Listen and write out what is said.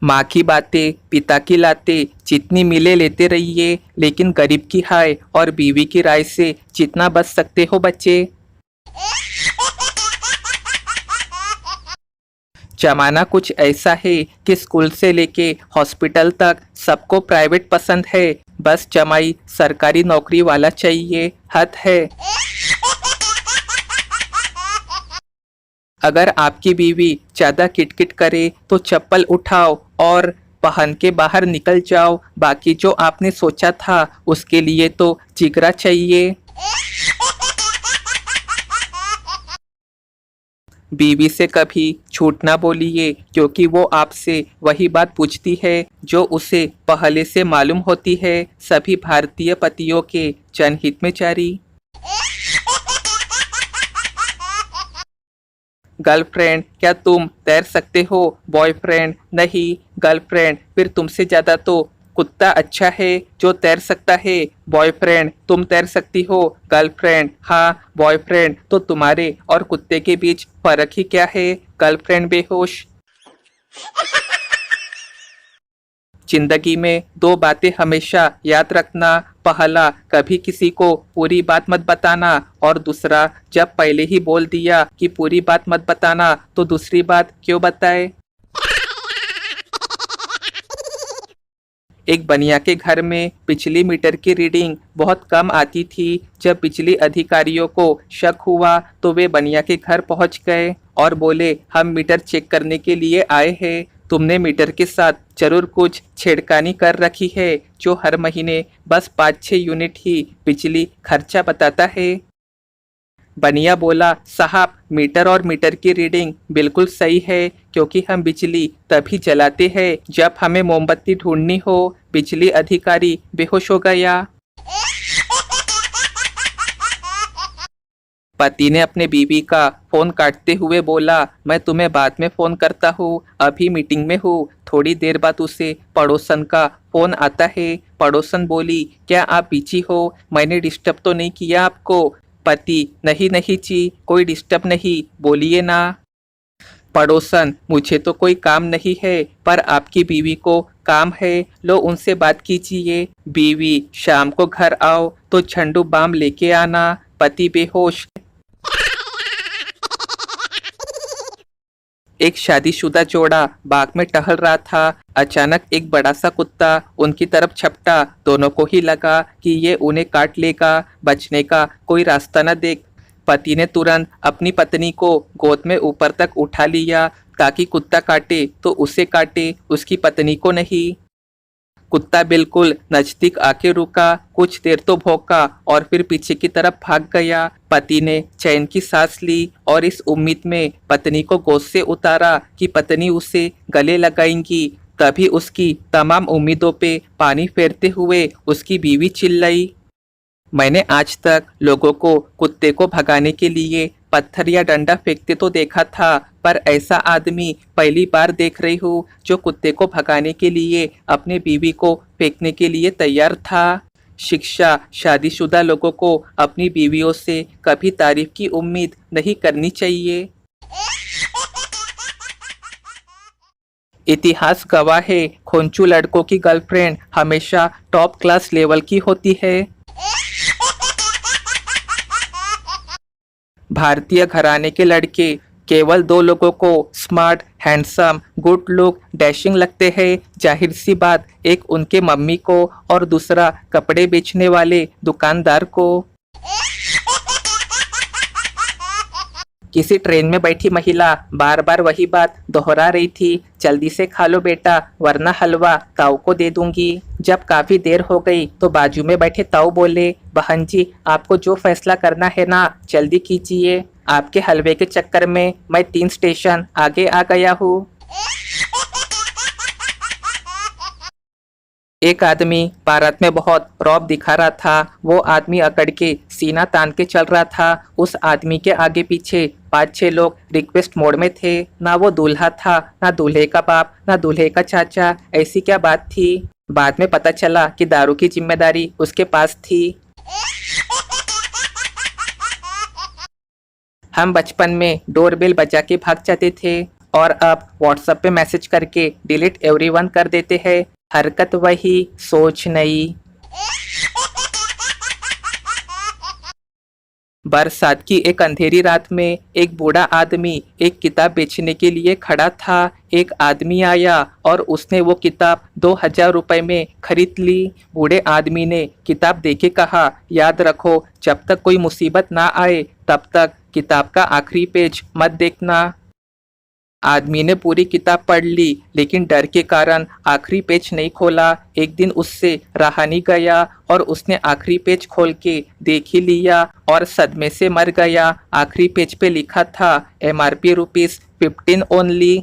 माँ की बातें पिता की लातें, जितनी मिले लेते रहिए, लेकिन गरीब की हाय और बीवी की राय से जितना बच सकते हो बच्चे। जमाना कुछ ऐसा है कि स्कूल से लेके हॉस्पिटल तक सबको प्राइवेट पसंद है, बस जमाई सरकारी नौकरी वाला चाहिए। हद है। अगर आपकी बीवी ज्यादा किटकिट करे तो चप्पल उठाओ और पहन के बाहर निकल जाओ। बाकी जो आपने सोचा था उसके लिए तो जिगरा चाहिए। बीवी से कभी झूठ ना बोलिए, क्योंकि वो आपसे वही बात पूछती है जो उसे पहले से मालूम होती है। सभी भारतीय पतियों के जनहित में जारी। गर्लफ्रेंड, क्या तुम तैर सकते हो? बॉयफ्रेंड, नहीं। गर्लफ्रेंड, फिर तुमसे ज्यादा तो कुत्ता अच्छा है जो तैर सकता है। बॉयफ्रेंड, तुम तैर सकती हो। गर्लफ्रेंड, हाँ। बॉयफ्रेंड, तो तुम्हारे और कुत्ते के बीच फर्क ही क्या है? गर्लफ्रेंड बेहोश। जिंदगी में दो बातें हमेशा याद रखना। पहला, कभी किसी को पूरी बात मत बताना, और दूसरा, जब पहले ही बोल दिया कि पूरी बात मत बताना तो दूसरी बात क्यों बताए। एक बनिया के घर में बिजली मीटर की रीडिंग बहुत कम आती थी। जब बिजली अधिकारियों को शक हुआ तो वे बनिया के घर पहुंच गए और बोले, हम मीटर चेक करने के लिए आए हैं। तुमने मीटर के साथ जरूर कुछ छेड़खानी कर रखी है जो हर महीने बस 5-6 यूनिट ही बिजली खर्चा बताता है। बनिया बोला, साहब, मीटर और मीटर की रीडिंग बिल्कुल सही है, क्योंकि हम बिजली तभी जलाते हैं जब हमें मोमबत्ती ढूंढनी हो। बिजली अधिकारी बेहोश हो गया। पति ने अपने बीवी का फोन काटते हुए बोला, मैं तुम्हें बाद में फोन करता हूँ, अभी मीटिंग में हूँ। थोड़ी देर बाद उसे पड़ोसन का फोन आता है। पड़ोसन बोली, क्या आप बिजी हो? मैंने डिस्टर्ब तो नहीं किया आपको? पति, नहीं नहीं जी, कोई डिस्टर्ब नहीं, बोलिए ना। पड़ोसन, मुझे तो कोई काम नहीं है, पर आपकी बीवी को काम है, लो उनसे बात कीजिए। बीवी, शाम को घर आओ तो झंडू बाम लेके आना। पति बेहोश। एक शादीशुदा जोड़ा बाग में टहल रहा था। अचानक एक बड़ा सा कुत्ता उनकी तरफ झपटा। दोनों को ही लगा कि ये उन्हें काट लेगा। बचने का कोई रास्ता न देख पति ने तुरंत अपनी पत्नी को गोद में ऊपर तक उठा लिया, ताकि कुत्ता काटे तो उसे काटे, उसकी पत्नी को नहीं। कुत्ता बिल्कुल नजदीक आके रुका, कुछ देर तो भौंका और फिर पीछे की तरफ भाग गया। पति ने चैन की सांस ली और इस उम्मीद में पत्नी को गोद से उतारा कि पत्नी उसे गले लगाएंगी। तभी उसकी तमाम उम्मीदों पे पानी फेरते हुए उसकी बीवी चिल्लाई, मैंने आज तक लोगों को कुत्ते को भगाने के लिए पत्थर या डंडा फेंकते तो देखा था, पर ऐसा आदमी पहली बार देख रही हूँ जो कुत्ते को भगाने के लिए अपने बीवी को फेंकने के लिए तैयार था। शिक्षा, शादीशुदा लोगों को अपनी बीवियों से कभी तारीफ की उम्मीद नहीं करनी चाहिए। इतिहास गवाह है, खोंचू लड़कों की गर्लफ्रेंड हमेशा टॉप क्लास लेवल की होती है। भारतीय घराने के लड़के केवल दो लोगों को smart, handsome, good look, dashing लगते हैं। जाहिर सी बात, एक उनके मम्मी को और दूसरा कपड़े बेचने वाले दुकानदार को। किसी ट्रेन में बैठी महिला बार बार वही बात दोहरा रही थी, जल्दी से खा लो बेटा, वरना हलवा ताऊ को दे दूंगी। जब काफी देर हो गई तो बाजू में बैठे ताऊ बोले, बहन जी, आपको जो फैसला करना है ना, जल्दी कीजिए, आपके हलवे के चक्कर में मैं 3 स्टेशन आगे आ गया हूँ। एक आदमी भारत में बहुत रौब दिखा रहा था। वो आदमी अकड़ के सीना तान के चल रहा था। उस आदमी के आगे पीछे 5-6 लोग रिक्वेस्ट मोड में थे। ना वो दूल्हा था, ना दूल्हे का बाप, ना दूल्हे का चाचा। ऐसी क्या बात थी? बाद में पता चला कि दारू की जिम्मेदारी उसके पास थी। हम बचपन में डोरबेल बजा के भाग जाते थे और अब व्हाट्सएप पे मैसेज करके डिलीट एवरीवन कर देते हैं। हरकत वही, सोच नई। बरसात की एक अंधेरी रात में एक बूढ़ा आदमी एक किताब बेचने के लिए खड़ा था। एक आदमी आया और उसने वो किताब 2,000 रुपए में खरीद ली। बूढ़े आदमी ने किताब देके कहा, याद रखो, जब तक कोई मुसीबत ना आए तब तक किताब का आखिरी पेज मत देखना। आदमी ने पूरी किताब पढ़ ली लेकिन डर के कारण आखिरी पेज नहीं खोला। एक दिन उससे रहा नहीं गया और उसने आखिरी पेज खोल के देख ही लिया और सदमे से मर गया। आखिरी पेज पे लिखा था MRP ₹15 ओनली।